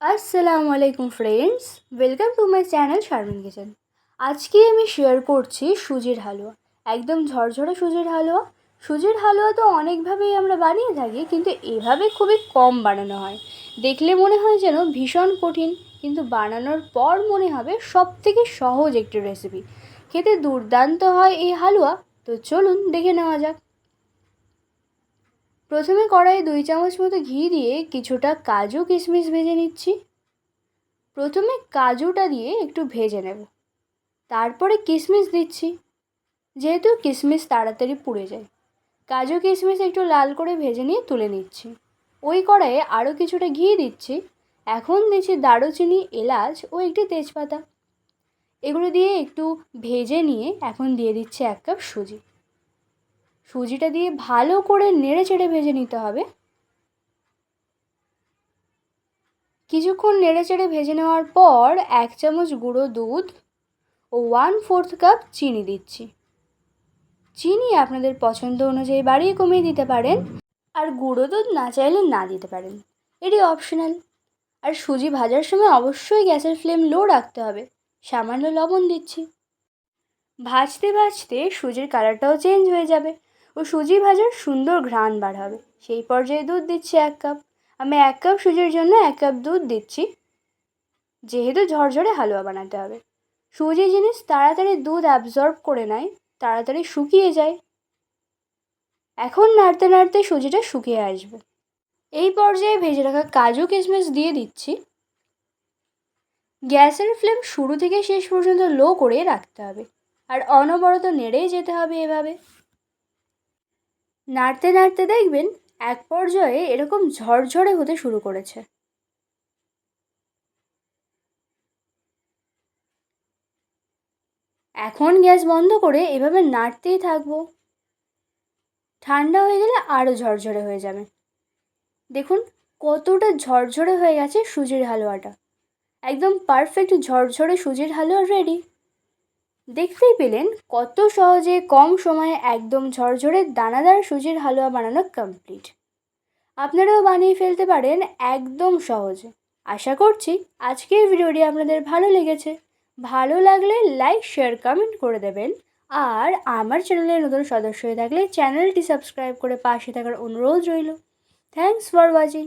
আসসালামু আলাইকুম friends, welcome to my channel Sharmin kitchen. আজকে আমি শেয়ার করছি সুজির হালুয়া। একদম ঝরঝরে সুজির হালুয়া। সুজির হালুয়া তো অনেকভাবেই আমরা বানিয়ে থাকি, কিন্তু এভাবে খুবই কম বানানো হয়। দেখলে মনে হয় যেন ভীষণ কঠিন, কিন্তু বানানোর পর মনে হবে সব থেকে সহজ একটি রেসিপি। খেতে দুর্দান্ত হয় এই হালুয়া। তো চলুন দেখে নেওয়া যাক। প্রথমে কড়াইয়ে 2 চামচ মতো ঘি দিয়ে কিছুটা কাজু কিশমিশ ভেজে নিচ্ছি। প্রথমে কাজুটা দিয়ে একটু ভেজে নেব, তারপরে কিশমিশ দিচ্ছি, যেহেতু কিশমিশ তাড়াতাড়ি পুড়ে যায়। কাজু কিশমিশ একটু লাল করে ভেজে নিয়ে তুলে নিচ্ছি। ওই কড়াইয়ে আরও কিছুটা ঘি দিচ্ছি। এখন দিচ্ছি দারুচিনি, এলাচ ও একটি তেজপাতা। এগুলো দিয়ে একটু ভেজে নিয়ে এখন দিয়ে দিচ্ছি 1 কাপ সুজি। সুজিটা দিয়ে ভালো করে নেড়ে চেড়ে ভেজে নিতে হবে। কিছুক্ষণ নেড়ে চেড়ে ভেজে নেওয়ার পর 1 চামচ গুঁড়ো দুধ ও 1/4 কাপ চিনি দিচ্ছি। চিনি আপনাদের পছন্দ অনুযায়ী বাড়িয়ে কমিয়ে দিতে পারেন, আর গুঁড়ো দুধ না চাইলে না দিতে পারেন, এটি অপশনাল। আর সুজি ভাজার সময় অবশ্যই গ্যাসের ফ্লেম লো রাখতে হবে। সামান্য লবণ দিচ্ছি। ভাজতে ভাজতে সুজির কালারটাও চেঞ্জ হয়ে যাবে ও সুজি ভাজার সুন্দর ঘ্রাণ বার হবে। সেই পর্যায়ে দুধ দিচ্ছি 1 কাপ। আমি 1 কাপ সুজির জন্য 1 কাপ দুধ দিচ্ছি, যেহেতু ঝরঝরে হালুয়া বানাতে হবে। সুজি জিনিস তাড়াতাড়ি দুধ অ্যাবজর্ব করে নেয়, তাড়াতাড়ি শুকিয়ে যায়। এখন নাড়তে নাড়তে সুজিটা শুকিয়ে আসবে। এই পর্যায়ে ভেজে রাখা কাজু কিশমিশ দিয়ে দিচ্ছি। গ্যাসের ফ্লেম শুরু থেকে শেষ পর্যন্ত লো করে রাখতে হবে, আর অনবরত নেড়েই যেতে হবে। এভাবে নাড়তে নাড়তে দেখবেন এক পর্যায়ে এরকম ঝরঝরে হতে শুরু করেছে। এখন গ্যাস বন্ধ করে এভাবে নাড়তেই থাকবো। ঠান্ডা হয়ে গেলে আরও ঝরঝরে হয়ে যাবে। দেখুন কতটা ঝরঝরে হয়ে গেছে সুজির হালুয়াটা। একদম পারফেক্ট ঝরঝরে সুজির হালুয়া রেডি। দেখতেই পেলেন কত সহজে কম সময়ে একদম ঝরঝরে দানাদার সুজির হালুয়া বানানো কমপ্লিট। আপনারাও বানিয়ে ফেলতে পারেন একদম সহজে। আশা করছি আজকের ভিডিওটি আপনাদের ভালো লেগেছে। ভালো লাগলে লাইক, শেয়ার, কমেন্ট করে দেবেন। আর আমার চ্যানেলের নতুন সদস্য হয়ে থাকলে চ্যানেলটি সাবস্ক্রাইব করে পাশে থাকার অনুরোধ রইল। Thanks for watching.